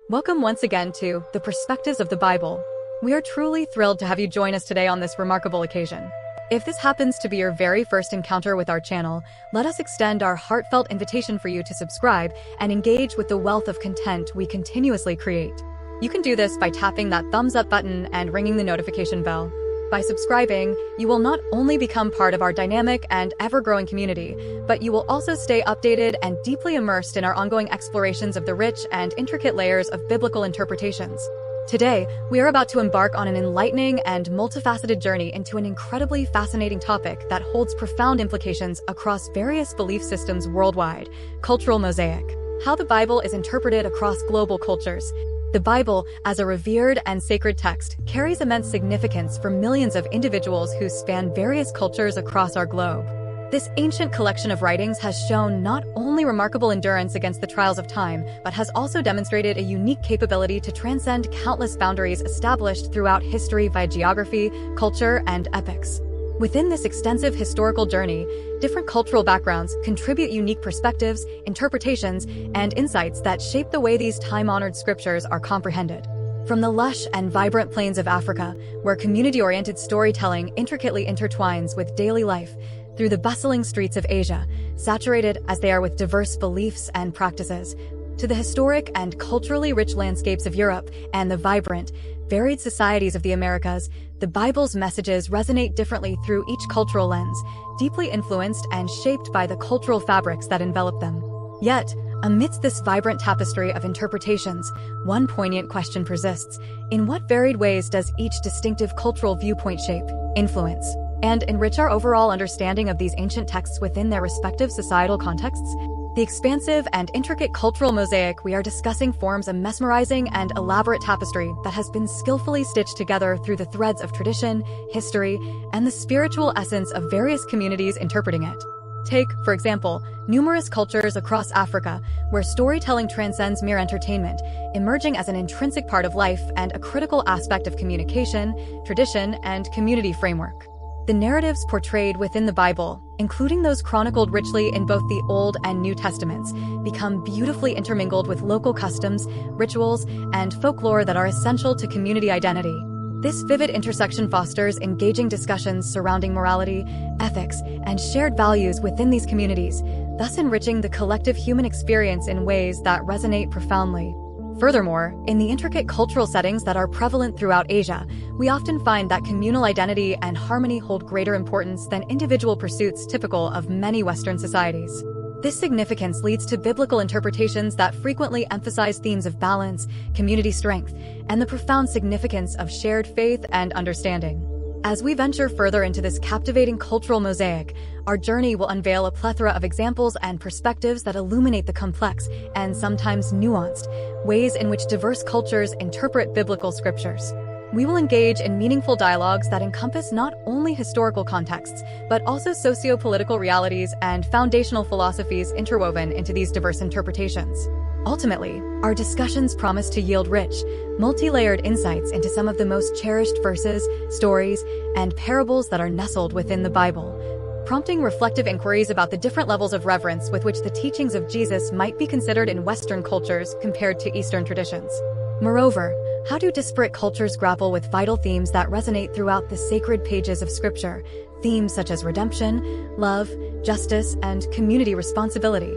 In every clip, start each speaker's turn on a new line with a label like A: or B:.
A: Welcome once again to The Perspectives of the Bible. We are truly thrilled to have you join us today on this remarkable occasion. If this happens to be your very first encounter with our channel, let us extend our heartfelt invitation for you to subscribe and engage with the wealth of content we continuously create. You can do this by tapping that thumbs up button and ringing the notification bell. By subscribing, you will not only become part of our dynamic and ever-growing community, but you will also stay updated and deeply immersed in our ongoing explorations of the rich and intricate layers of biblical interpretations. Today, we are about to embark on an enlightening and multifaceted journey into an incredibly fascinating topic that holds profound implications across various belief systems worldwide: cultural mosaic. How the Bible is interpreted across global cultures. The Bible, as a revered and sacred text, carries immense significance for millions of individuals who span various cultures across our globe. This ancient collection of writings has shown not only remarkable endurance against the trials of time, but has also demonstrated a unique capability to transcend countless boundaries established throughout history via geography, culture, and epics. Within this extensive historical journey, different cultural backgrounds contribute unique perspectives, interpretations, and insights that shape the way these time-honored scriptures are comprehended. From the lush and vibrant plains of Africa, where community-oriented storytelling intricately intertwines with daily life, through the bustling streets of Asia, saturated as they are with diverse beliefs and practices, to the historic and culturally rich landscapes of Europe and the vibrant, varied societies of the Americas, the Bible's messages resonate differently through each cultural lens, deeply influenced and shaped by the cultural fabrics that envelop them. Yet, amidst this vibrant tapestry of interpretations, one poignant question persists: in what varied ways does each distinctive cultural viewpoint shape, influence, and enrich our overall understanding of these ancient texts within their respective societal contexts? The expansive and intricate cultural mosaic we are discussing forms a mesmerizing and elaborate tapestry that has been skillfully stitched together through the threads of tradition, history, and the spiritual essence of various communities interpreting it. Take, for example, numerous cultures across Africa, where storytelling transcends mere entertainment, emerging as an intrinsic part of life and a critical aspect of communication, tradition, and community framework. The narratives portrayed within the Bible, including those chronicled richly in both the Old and New Testaments, become beautifully intermingled with local customs, rituals, and folklore that are essential to community identity. This vivid intersection fosters engaging discussions surrounding morality, ethics, and shared values within these communities, thus enriching the collective human experience in ways that resonate profoundly. Furthermore, in the intricate cultural settings that are prevalent throughout Asia, we often find that communal identity and harmony hold greater importance than individual pursuits typical of many Western societies. This significance leads to biblical interpretations that frequently emphasize themes of balance, community strength, and the profound significance of shared faith and understanding. As we venture further into this captivating cultural mosaic, our journey will unveil a plethora of examples and perspectives that illuminate the complex and sometimes nuanced ways in which diverse cultures interpret biblical scriptures. We will engage in meaningful dialogues that encompass not only historical contexts, but also socio-political realities and foundational philosophies interwoven into these diverse interpretations. Ultimately, our discussions promise to yield rich, multi-layered insights into some of the most cherished verses, stories, and parables that are nestled within the Bible, prompting reflective inquiries about the different levels of reverence with which the teachings of Jesus might be considered in Western cultures compared to Eastern traditions. Moreover, how do disparate cultures grapple with vital themes that resonate throughout the sacred pages of Scripture, themes such as redemption, love, justice, and community responsibility?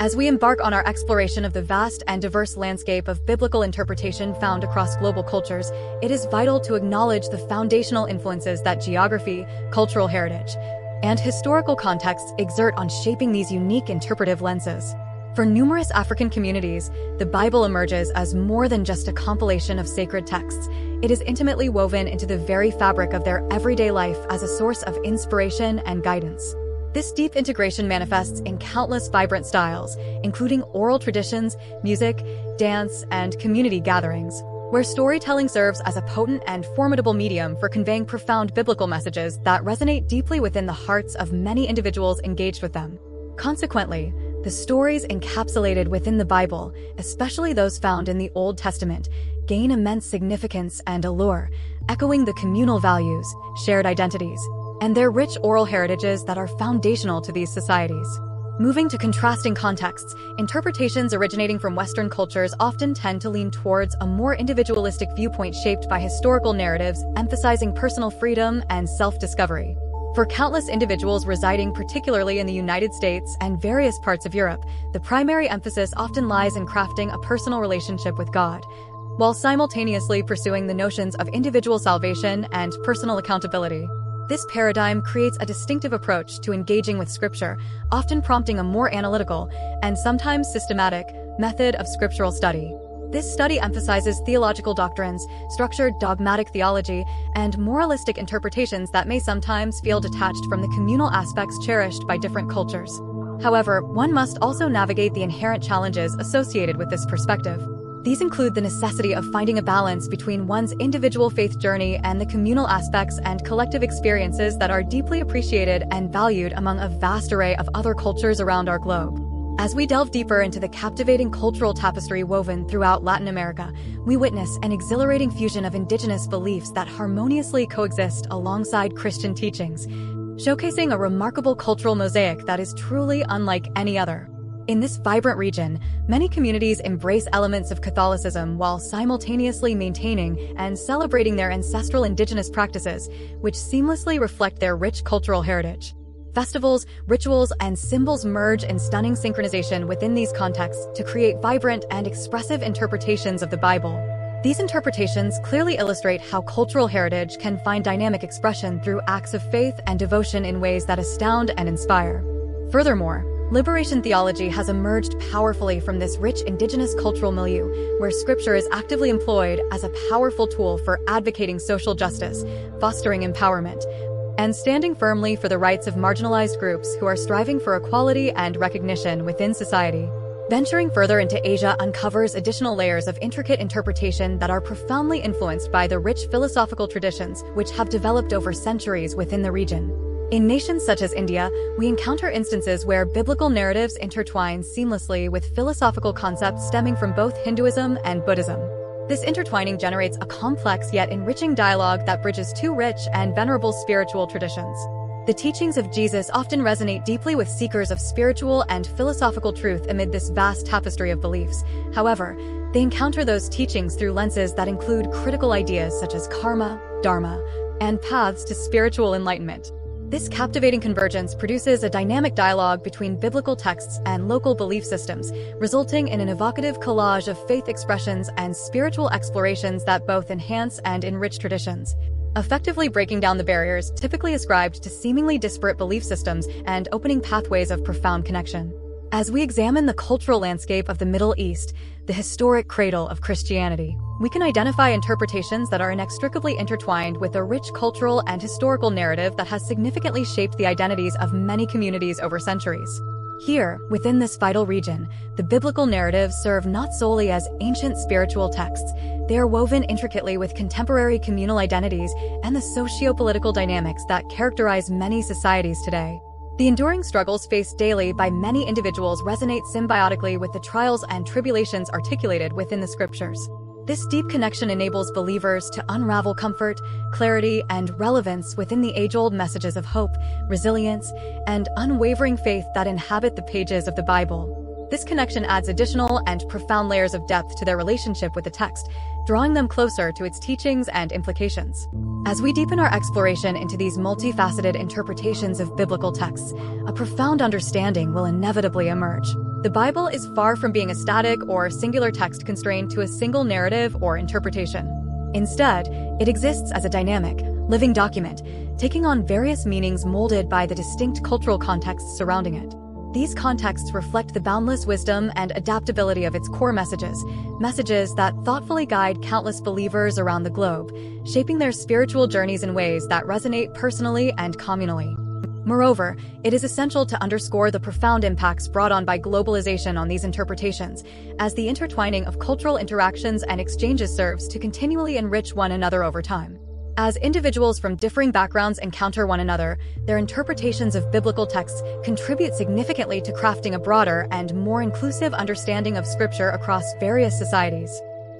A: As we embark on our exploration of the vast and diverse landscape of biblical interpretation found across global cultures, it is vital to acknowledge the foundational influences that geography, cultural heritage, and historical contexts exert on shaping these unique interpretive lenses. For numerous African communities, the Bible emerges as more than just a compilation of sacred texts. It is intimately woven into the very fabric of their everyday life as a source of inspiration and guidance. This deep integration manifests in countless vibrant styles, including oral traditions, music, dance, and community gatherings, where storytelling serves as a potent and formidable medium for conveying profound biblical messages that resonate deeply within the hearts of many individuals engaged with them. Consequently, the stories encapsulated within the Bible, especially those found in the Old Testament, gain immense significance and allure, echoing the communal values, shared identities, and their rich oral heritages that are foundational to these societies. Moving to contrasting contexts, interpretations originating from Western cultures often tend to lean towards a more individualistic viewpoint shaped by historical narratives, emphasizing personal freedom and self-discovery. For countless individuals residing particularly in the United States and various parts of Europe, the primary emphasis often lies in crafting a personal relationship with God, while simultaneously pursuing the notions of individual salvation and personal accountability. This paradigm creates a distinctive approach to engaging with Scripture, often prompting a more analytical and sometimes systematic method of scriptural study. This study emphasizes theological doctrines, structured dogmatic theology, and moralistic interpretations that may sometimes feel detached from the communal aspects cherished by different cultures. However, one must also navigate the inherent challenges associated with this perspective. These include the necessity of finding a balance between one's individual faith journey and the communal aspects and collective experiences that are deeply appreciated and valued among a vast array of other cultures around our globe. As we delve deeper into the captivating cultural tapestry woven throughout Latin America, we witness an exhilarating fusion of indigenous beliefs that harmoniously coexist alongside Christian teachings, showcasing a remarkable cultural mosaic that is truly unlike any other. In this vibrant region, many communities embrace elements of Catholicism while simultaneously maintaining and celebrating their ancestral indigenous practices, which seamlessly reflect their rich cultural heritage. Festivals, rituals, and symbols merge in stunning synchronization within these contexts to create vibrant and expressive interpretations of the Bible. These interpretations clearly illustrate how cultural heritage can find dynamic expression through acts of faith and devotion in ways that astound and inspire. Furthermore, liberation theology has emerged powerfully from this rich indigenous cultural milieu, where Scripture is actively employed as a powerful tool for advocating social justice, fostering empowerment, and standing firmly for the rights of marginalized groups who are striving for equality and recognition within society. Venturing further into Asia uncovers additional layers of intricate interpretation that are profoundly influenced by the rich philosophical traditions which have developed over centuries within the region. In nations such as India, we encounter instances where biblical narratives intertwine seamlessly with philosophical concepts stemming from both Hinduism and Buddhism. This intertwining generates a complex yet enriching dialogue that bridges two rich and venerable spiritual traditions. The teachings of Jesus often resonate deeply with seekers of spiritual and philosophical truth amid this vast tapestry of beliefs. However, they encounter those teachings through lenses that include critical ideas such as karma, dharma, and paths to spiritual enlightenment. This captivating convergence produces a dynamic dialogue between biblical texts and local belief systems, resulting in an evocative collage of faith expressions and spiritual explorations that both enhance and enrich traditions, effectively breaking down the barriers typically ascribed to seemingly disparate belief systems and opening pathways of profound connection. As we examine the cultural landscape of the Middle East, the historic cradle of Christianity, we can identify interpretations that are inextricably intertwined with a rich cultural and historical narrative that has significantly shaped the identities of many communities over centuries. Here, within this vital region, the biblical narratives serve not solely as ancient spiritual texts. They are woven intricately with contemporary communal identities and the socio-political dynamics that characterize many societies today. The enduring struggles faced daily by many individuals resonate symbiotically with the trials and tribulations articulated within the Scriptures. This deep connection enables believers to unravel comfort, clarity, and relevance within the age-old messages of hope, resilience, and unwavering faith that inhabit the pages of the Bible. This connection adds additional and profound layers of depth to their relationship with the text, drawing them closer to its teachings and implications. As we deepen our exploration into these multifaceted interpretations of biblical texts, a profound understanding will inevitably emerge. The Bible is far from being a static or singular text constrained to a single narrative or interpretation. Instead, it exists as a dynamic, living document, taking on various meanings molded by the distinct cultural contexts surrounding it. These contexts reflect the boundless wisdom and adaptability of its core messages that thoughtfully guide countless believers around the globe, shaping their spiritual journeys in ways that resonate personally and communally. Moreover, it is essential to underscore the profound impacts brought on by globalization on these interpretations, as the intertwining of cultural interactions and exchanges serves to continually enrich one another over time. As individuals from differing backgrounds encounter one another, their interpretations of biblical texts contribute significantly to crafting a broader and more inclusive understanding of Scripture across various societies.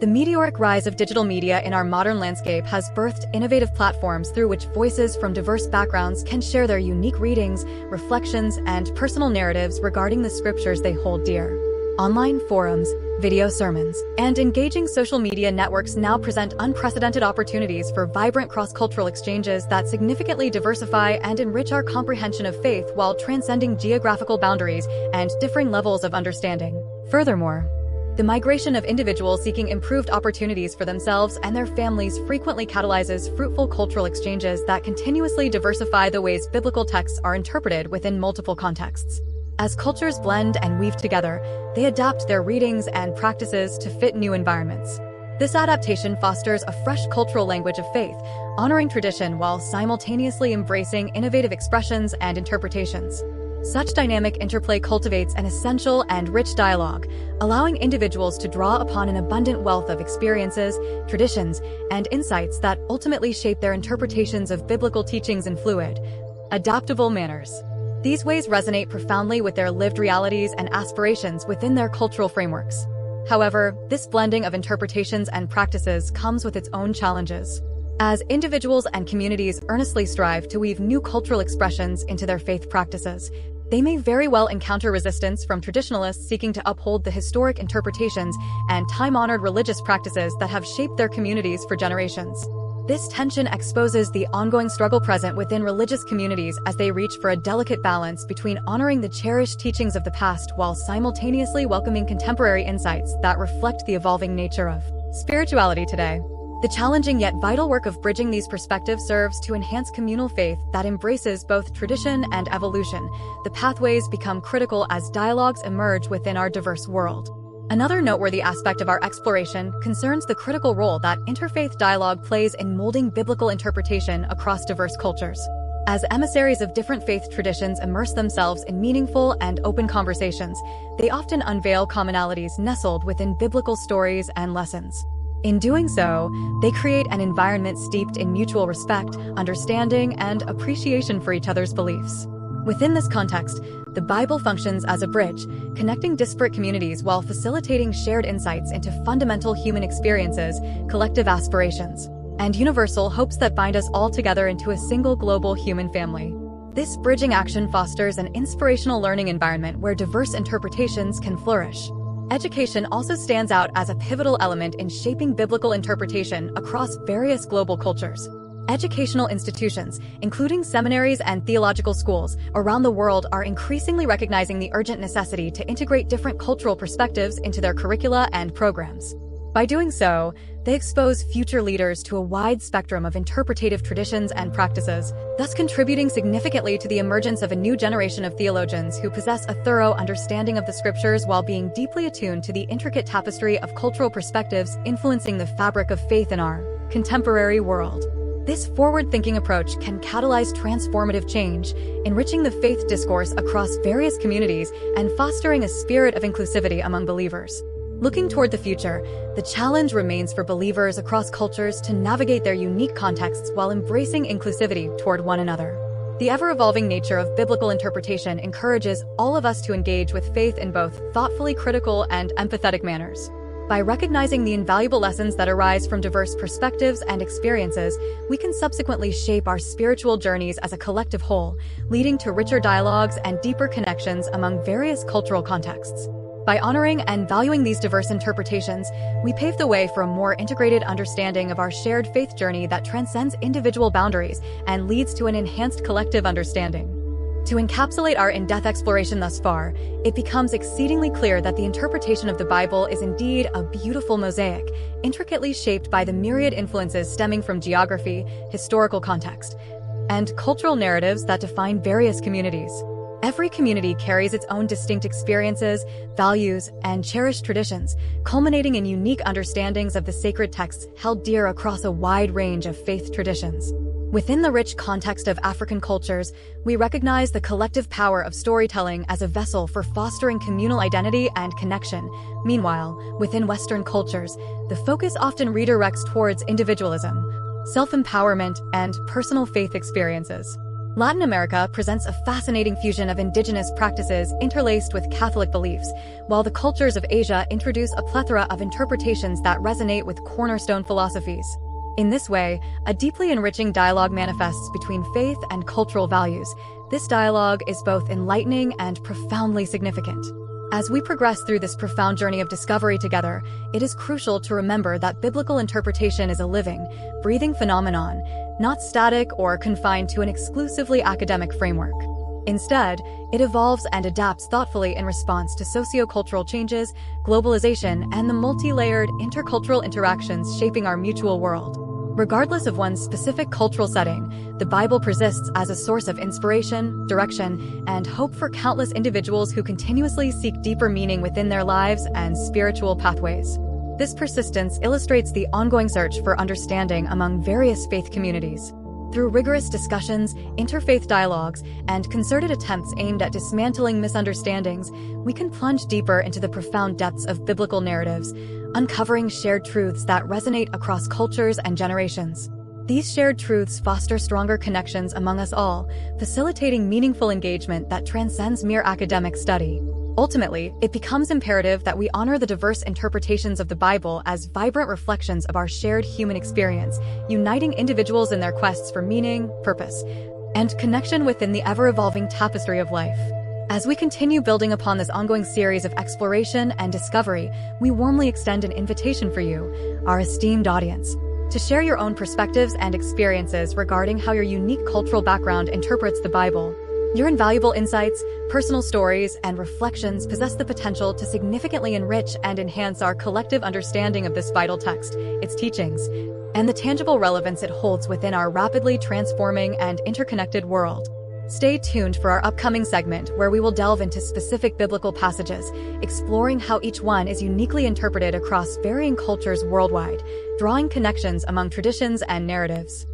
A: The meteoric rise of digital media in our modern landscape has birthed innovative platforms through which voices from diverse backgrounds can share their unique readings, reflections, and personal narratives regarding the scriptures they hold dear. Online forums, video sermons, and engaging social media networks now present unprecedented opportunities for vibrant cross-cultural exchanges that significantly diversify and enrich our comprehension of faith while transcending geographical boundaries and differing levels of understanding. Furthermore, the migration of individuals seeking improved opportunities for themselves and their families frequently catalyzes fruitful cultural exchanges that continuously diversify the ways biblical texts are interpreted within multiple contexts. As cultures blend and weave together, they adapt their readings and practices to fit new environments. This adaptation fosters a fresh cultural language of faith, honoring tradition while simultaneously embracing innovative expressions and interpretations. Such dynamic interplay cultivates an essential and rich dialogue, allowing individuals to draw upon an abundant wealth of experiences, traditions, and insights that ultimately shape their interpretations of biblical teachings in fluid, adaptable manners. These ways resonate profoundly with their lived realities and aspirations within their cultural frameworks. However, this blending of interpretations and practices comes with its own challenges. As individuals and communities earnestly strive to weave new cultural expressions into their faith practices, they may very well encounter resistance from traditionalists seeking to uphold the historic interpretations and time-honored religious practices that have shaped their communities for generations. This tension exposes the ongoing struggle present within religious communities as they reach for a delicate balance between honoring the cherished teachings of the past while simultaneously welcoming contemporary insights that reflect the evolving nature of spirituality today. The challenging yet vital work of bridging these perspectives serves to enhance communal faith that embraces both tradition and evolution. The pathways become critical as dialogues emerge within our diverse world. Another noteworthy aspect of our exploration concerns the critical role that interfaith dialogue plays in molding biblical interpretation across diverse cultures. As emissaries of different faith traditions immerse themselves in meaningful and open conversations, they often unveil commonalities nestled within biblical stories and lessons. In doing so, they create an environment steeped in mutual respect, understanding, and appreciation for each other's beliefs. Within this context, the Bible functions as a bridge, connecting disparate communities while facilitating shared insights into fundamental human experiences, collective aspirations, and universal hopes that bind us all together into a single global human family. This bridging action fosters an inspirational learning environment where diverse interpretations can flourish. Education also stands out as a pivotal element in shaping biblical interpretation across various global cultures. Educational institutions, including seminaries and theological schools around the world, are increasingly recognizing the urgent necessity to integrate different cultural perspectives into their curricula and programs. By doing so, they expose future leaders to a wide spectrum of interpretative traditions and practices, thus contributing significantly to the emergence of a new generation of theologians who possess a thorough understanding of the scriptures while being deeply attuned to the intricate tapestry of cultural perspectives influencing the fabric of faith in our contemporary world. This forward-thinking approach can catalyze transformative change, enriching the faith discourse across various communities and fostering a spirit of inclusivity among believers. Looking toward the future, the challenge remains for believers across cultures to navigate their unique contexts while embracing inclusivity toward one another. The ever-evolving nature of biblical interpretation encourages all of us to engage with faith in both thoughtfully critical and empathetic manners. By recognizing the invaluable lessons that arise from diverse perspectives and experiences, we can subsequently shape our spiritual journeys as a collective whole, leading to richer dialogues and deeper connections among various cultural contexts. By honoring and valuing these diverse interpretations, we pave the way for a more integrated understanding of our shared faith journey that transcends individual boundaries and leads to an enhanced collective understanding. To encapsulate our in-depth exploration thus far, it becomes exceedingly clear that the interpretation of the Bible is indeed a beautiful mosaic, intricately shaped by the myriad influences stemming from geography, historical context, and cultural narratives that define various communities. Every community carries its own distinct experiences, values, and cherished traditions, culminating in unique understandings of the sacred texts held dear across a wide range of faith traditions. Within the rich context of African cultures, we recognize the collective power of storytelling as a vessel for fostering communal identity and connection. Meanwhile, within Western cultures, the focus often redirects towards individualism, self-empowerment, and personal faith experiences. Latin America presents a fascinating fusion of indigenous practices interlaced with Catholic beliefs, while the cultures of Asia introduce a plethora of interpretations that resonate with cornerstone philosophies. In this way, a deeply enriching dialogue manifests between faith and cultural values. This dialogue is both enlightening and profoundly significant. As we progress through this profound journey of discovery together, it is crucial to remember that biblical interpretation is a living, breathing phenomenon, not static or confined to an exclusively academic framework. Instead, it evolves and adapts thoughtfully in response to sociocultural changes, globalization, and the multi-layered intercultural interactions shaping our mutual world. Regardless of one's specific cultural setting, the Bible persists as a source of inspiration, direction, and hope for countless individuals who continuously seek deeper meaning within their lives and spiritual pathways. This persistence illustrates the ongoing search for understanding among various faith communities. Through rigorous discussions, interfaith dialogues, and concerted attempts aimed at dismantling misunderstandings, we can plunge deeper into the profound depths of biblical narratives, uncovering shared truths that resonate across cultures and generations. These shared truths foster stronger connections among us all, facilitating meaningful engagement that transcends mere academic study. Ultimately, it becomes imperative that we honor the diverse interpretations of the Bible as vibrant reflections of our shared human experience, uniting individuals in their quests for meaning, purpose, and connection within the ever-evolving tapestry of life. As we continue building upon this ongoing series of exploration and discovery, we warmly extend an invitation for you, our esteemed audience, to share your own perspectives and experiences regarding how your unique cultural background interprets the Bible. Your invaluable insights, personal stories, and reflections possess the potential to significantly enrich and enhance our collective understanding of this vital text, its teachings, and the tangible relevance it holds within our rapidly transforming and interconnected world. Stay tuned for our upcoming segment where we will delve into specific biblical passages, exploring how each one is uniquely interpreted across varying cultures worldwide, drawing connections among traditions and narratives.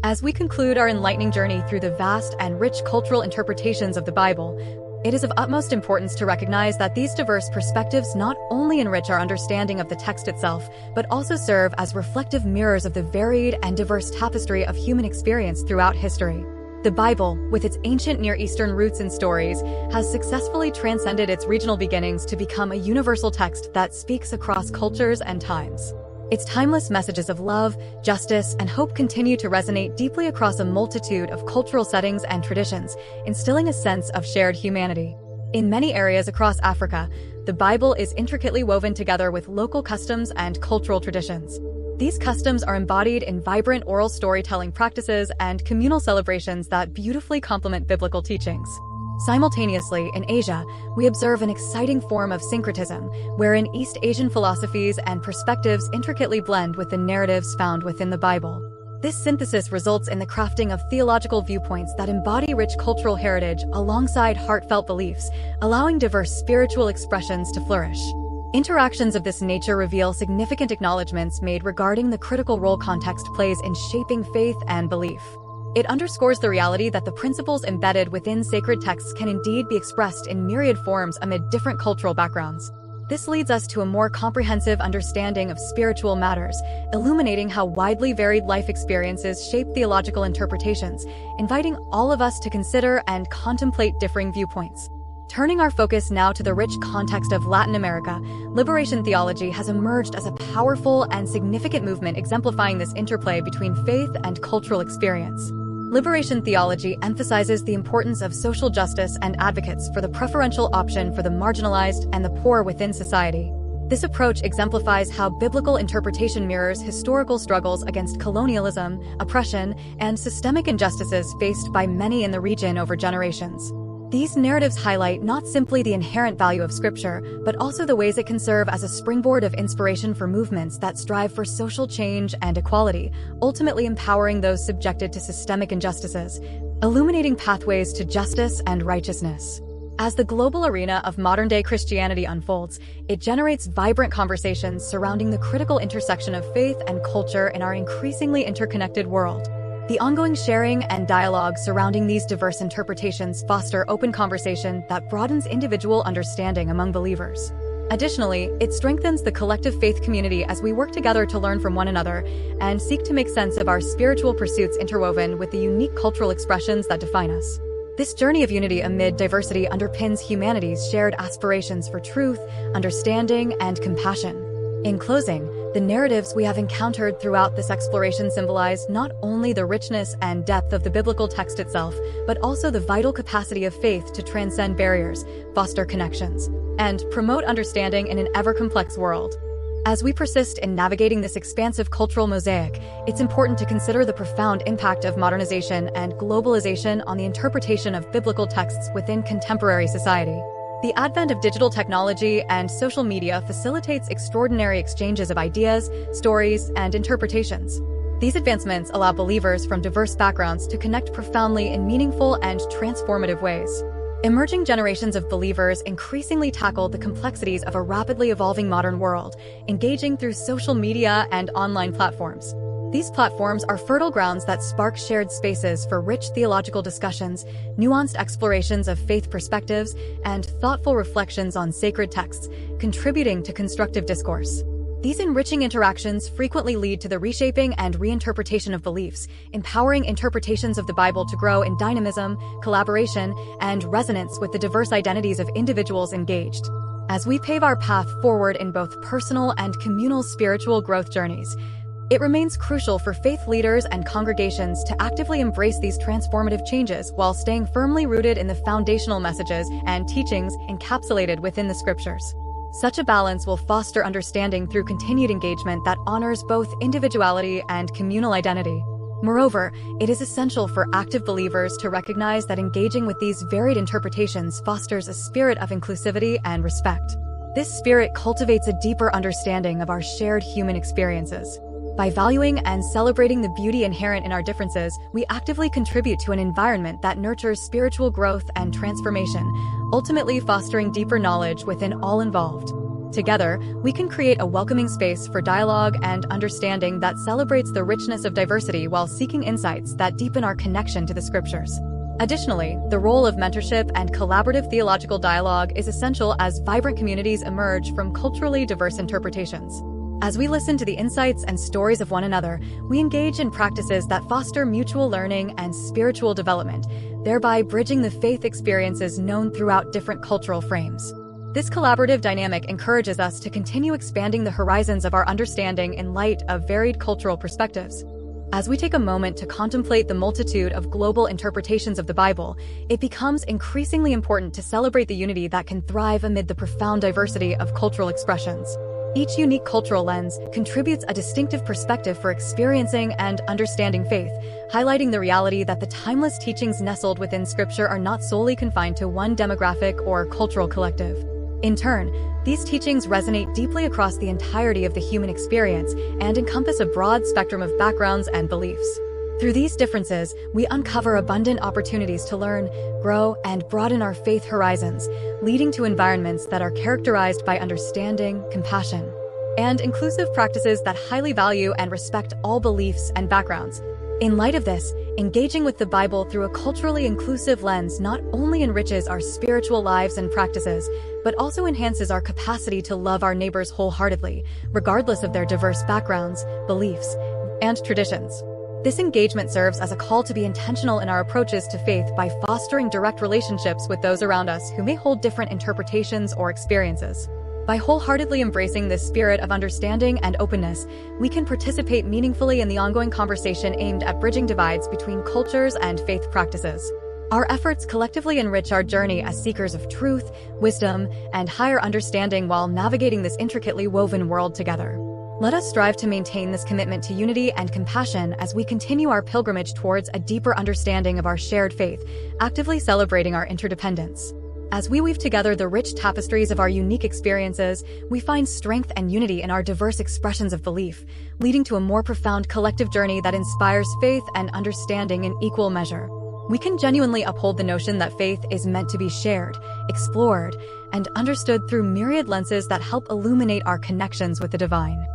A: As we conclude our enlightening journey through the vast and rich cultural interpretations of the Bible, it is of utmost importance to recognize that these diverse perspectives not only enrich our understanding of the text itself, but also serve as reflective mirrors of the varied and diverse tapestry of human experience throughout history. The Bible, with its ancient Near Eastern roots and stories, has successfully transcended its regional beginnings to become a universal text that speaks across cultures and times. Its timeless messages of love, justice, and hope continue to resonate deeply across a multitude of cultural settings and traditions, instilling a sense of shared humanity. In many areas across Africa, the Bible is intricately woven together with local customs and cultural traditions. These customs are embodied in vibrant oral storytelling practices and communal celebrations that beautifully complement biblical teachings. Simultaneously, in Asia, we observe an exciting form of syncretism, wherein East Asian philosophies and perspectives intricately blend with the narratives found within the Bible. This synthesis results in the crafting of theological viewpoints that embody rich cultural heritage alongside heartfelt beliefs, allowing diverse spiritual expressions to flourish. Interactions of this nature reveal significant acknowledgments made regarding the critical role context plays in shaping faith and belief. It underscores the reality that the principles embedded within sacred texts can indeed be expressed in myriad forms amid different cultural backgrounds. This leads us to a more comprehensive understanding of spiritual matters, illuminating how widely varied life experiences shape theological interpretations, inviting all of us to consider and contemplate differing viewpoints. Turning our focus now to the rich context of Latin America, liberation theology has emerged as a powerful and significant movement exemplifying this interplay between faith and cultural experience. Liberation theology emphasizes the importance of social justice and advocates for the preferential option for the marginalized and the poor within society. This approach exemplifies how biblical interpretation mirrors historical struggles against colonialism, oppression, and systemic injustices faced by many in the region over generations. These narratives highlight not simply the inherent value of Scripture, but also the ways it can serve as a springboard of inspiration for movements that strive for social change and equality, ultimately empowering those subjected to systemic injustices, illuminating pathways to justice and righteousness. As the global arena of modern-day Christianity unfolds, it generates vibrant conversations surrounding the critical intersection of faith and culture in our increasingly interconnected world. The ongoing sharing and dialogue surrounding these diverse interpretations foster open conversation that broadens individual understanding among believers. Additionally, it strengthens the collective faith community as we work together to learn from one another and seek to make sense of our spiritual pursuits interwoven with the unique cultural expressions that define us. This journey of unity amid diversity underpins humanity's shared aspirations for truth, understanding, and compassion. In closing, the narratives we have encountered throughout this exploration symbolize not only the richness and depth of the biblical text itself, but also the vital capacity of faith to transcend barriers, foster connections, and promote understanding in an ever-complex world. As we persist in navigating this expansive cultural mosaic, it's important to consider the profound impact of modernization and globalization on the interpretation of biblical texts within contemporary society. The advent of digital technology and social media facilitates extraordinary exchanges of ideas, stories, and interpretations. These advancements allow believers from diverse backgrounds to connect profoundly in meaningful and transformative ways. Emerging generations of believers increasingly tackle the complexities of a rapidly evolving modern world, engaging through social media and online platforms. These platforms are fertile grounds that spark shared spaces for rich theological discussions, nuanced explorations of faith perspectives, and thoughtful reflections on sacred texts, contributing to constructive discourse. These enriching interactions frequently lead to the reshaping and reinterpretation of beliefs, empowering interpretations of the Bible to grow in dynamism, collaboration, and resonance with the diverse identities of individuals engaged. As we pave our path forward in both personal and communal spiritual growth journeys, it remains crucial for faith leaders and congregations to actively embrace these transformative changes while staying firmly rooted in the foundational messages and teachings encapsulated within the Scriptures. Such a balance will foster understanding through continued engagement that honors both individuality and communal identity. Moreover, it is essential for active believers to recognize that engaging with these varied interpretations fosters a spirit of inclusivity and respect. This spirit cultivates a deeper understanding of our shared human experiences. By valuing and celebrating the beauty inherent in our differences, we actively contribute to an environment that nurtures spiritual growth and transformation, ultimately fostering deeper knowledge within all involved. Together, we can create a welcoming space for dialogue and understanding that celebrates the richness of diversity while seeking insights that deepen our connection to the Scriptures. Additionally, the role of mentorship and collaborative theological dialogue is essential as vibrant communities emerge from culturally diverse interpretations. As we listen to the insights and stories of one another, we engage in practices that foster mutual learning and spiritual development, thereby bridging the faith experiences known throughout different cultural frames. This collaborative dynamic encourages us to continue expanding the horizons of our understanding in light of varied cultural perspectives. As we take a moment to contemplate the multitude of global interpretations of the Bible, it becomes increasingly important to celebrate the unity that can thrive amid the profound diversity of cultural expressions. Each unique cultural lens contributes a distinctive perspective for experiencing and understanding faith, highlighting the reality that the timeless teachings nestled within Scripture are not solely confined to one demographic or cultural collective. In turn, these teachings resonate deeply across the entirety of the human experience and encompass a broad spectrum of backgrounds and beliefs. Through these differences, we uncover abundant opportunities to learn, grow, and broaden our faith horizons, leading to environments that are characterized by understanding, compassion, and inclusive practices that highly value and respect all beliefs and backgrounds. In light of this, engaging with the Bible through a culturally inclusive lens not only enriches our spiritual lives and practices, but also enhances our capacity to love our neighbors wholeheartedly, regardless of their diverse backgrounds, beliefs, and traditions. This engagement serves as a call to be intentional in our approaches to faith by fostering direct relationships with those around us who may hold different interpretations or experiences. By wholeheartedly embracing this spirit of understanding and openness, we can participate meaningfully in the ongoing conversation aimed at bridging divides between cultures and faith practices. Our efforts collectively enrich our journey as seekers of truth, wisdom, and higher understanding while navigating this intricately woven world together. Let us strive to maintain this commitment to unity and compassion as we continue our pilgrimage towards a deeper understanding of our shared faith, actively celebrating our interdependence. As we weave together the rich tapestries of our unique experiences, we find strength and unity in our diverse expressions of belief, leading to a more profound collective journey that inspires faith and understanding in equal measure. We can genuinely uphold the notion that faith is meant to be shared, explored, and understood through myriad lenses that help illuminate our connections with the divine.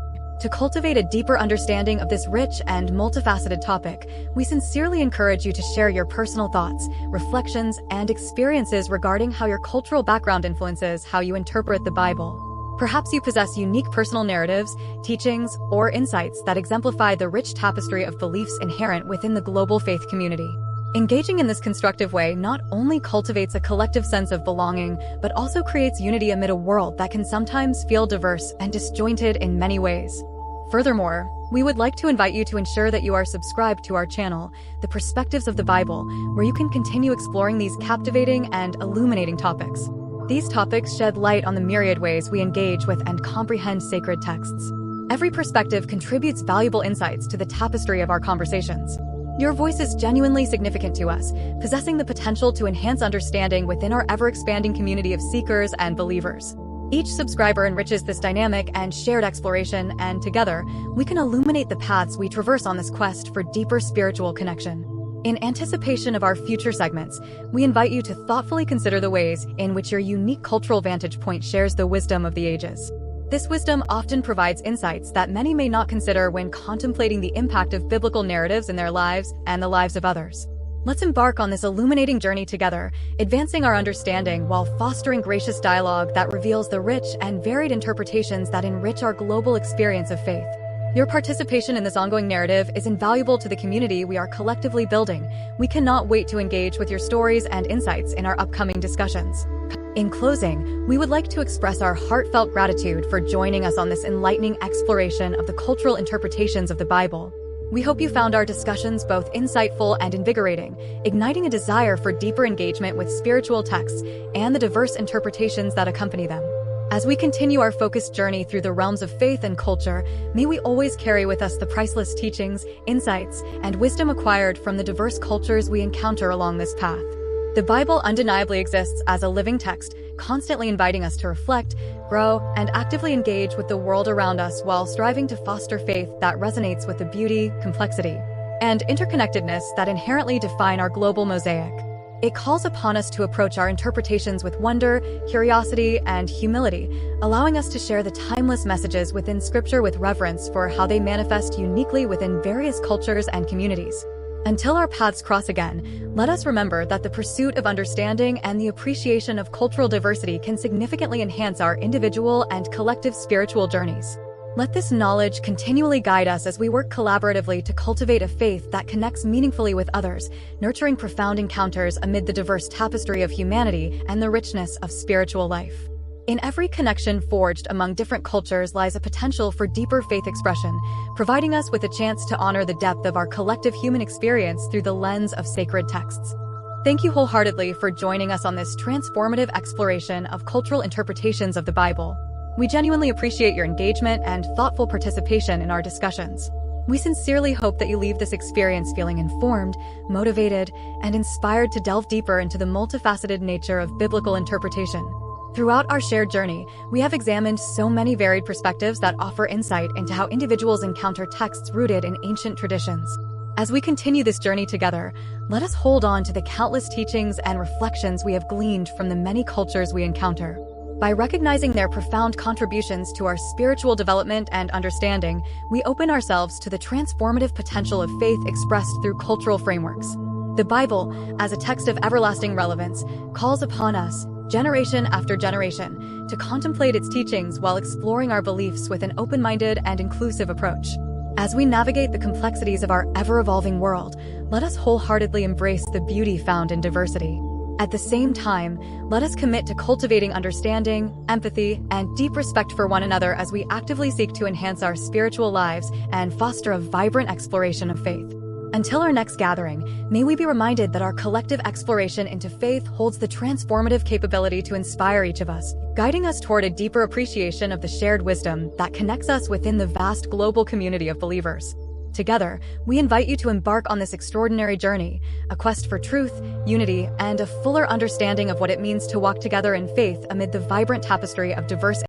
A: To cultivate a deeper understanding of this rich and multifaceted topic, we sincerely encourage you to share your personal thoughts, reflections, and experiences regarding how your cultural background influences how you interpret the Bible. Perhaps you possess unique personal narratives, teachings, or insights that exemplify the rich tapestry of beliefs inherent within the global faith community. Engaging in this constructive way not only cultivates a collective sense of belonging, but also creates unity amid a world that can sometimes feel diverse and disjointed in many ways. Furthermore, we would like to invite you to ensure that you are subscribed to our channel, The Perspectives of the Bible, where you can continue exploring these captivating and illuminating topics. These topics shed light on the myriad ways we engage with and comprehend sacred texts. Every perspective contributes valuable insights to the tapestry of our conversations. Your voice is genuinely significant to us, possessing the potential to enhance understanding within our ever-expanding community of seekers and believers. Each subscriber enriches this dynamic and shared exploration, and together, we can illuminate the paths we traverse on this quest for deeper spiritual connection. In anticipation of our future segments, we invite you to thoughtfully consider the ways in which your unique cultural vantage point shares the wisdom of the ages. This wisdom often provides insights that many may not consider when contemplating the impact of biblical narratives in their lives and the lives of others. Let's embark on this illuminating journey together, advancing our understanding while fostering gracious dialogue that reveals the rich and varied interpretations that enrich our global experience of faith. Your participation in this ongoing narrative is invaluable to the community we are collectively building. We cannot wait to engage with your stories and insights in our upcoming discussions. In closing, we would like to express our heartfelt gratitude for joining us on this enlightening exploration of the cultural interpretations of the Bible. We hope you found our discussions both insightful and invigorating, igniting a desire for deeper engagement with spiritual texts and the diverse interpretations that accompany them. As we continue our focused journey through the realms of faith and culture, may we always carry with us the priceless teachings, insights, and wisdom acquired from the diverse cultures we encounter along this path. The Bible undeniably exists as a living text, constantly inviting us to reflect, grow, and actively engage with the world around us while striving to foster faith that resonates with the beauty, complexity, and interconnectedness that inherently define our global mosaic. It calls upon us to approach our interpretations with wonder, curiosity, and humility, allowing us to share the timeless messages within Scripture with reverence for how they manifest uniquely within various cultures and communities. Until our paths cross again, let us remember that the pursuit of understanding and the appreciation of cultural diversity can significantly enhance our individual and collective spiritual journeys. Let this knowledge continually guide us as we work collaboratively to cultivate a faith that connects meaningfully with others, nurturing profound encounters amid the diverse tapestry of humanity and the richness of spiritual life. In every connection forged among different cultures lies a potential for deeper faith expression, providing us with a chance to honor the depth of our collective human experience through the lens of sacred texts. Thank you wholeheartedly for joining us on this transformative exploration of cultural interpretations of the Bible. We genuinely appreciate your engagement and thoughtful participation in our discussions. We sincerely hope that you leave this experience feeling informed, motivated, and inspired to delve deeper into the multifaceted nature of biblical interpretation. Throughout our shared journey, we have examined so many varied perspectives that offer insight into how individuals encounter texts rooted in ancient traditions. As we continue this journey together, let us hold on to the countless teachings and reflections we have gleaned from the many cultures we encounter. By recognizing their profound contributions to our spiritual development and understanding, we open ourselves to the transformative potential of faith expressed through cultural frameworks. The Bible, as a text of everlasting relevance, calls upon us, generation after generation, to contemplate its teachings while exploring our beliefs with an open-minded and inclusive approach. As we navigate the complexities of our ever-evolving world, let us wholeheartedly embrace the beauty found in diversity. At the same time, let us commit to cultivating understanding, empathy, and deep respect for one another as we actively seek to enhance our spiritual lives and foster a vibrant exploration of faith. Until our next gathering, may we be reminded that our collective exploration into faith holds the transformative capability to inspire each of us, guiding us toward a deeper appreciation of the shared wisdom that connects us within the vast global community of believers. Together, we invite you to embark on this extraordinary journey, a quest for truth, unity, and a fuller understanding of what it means to walk together in faith amid the vibrant tapestry of diverse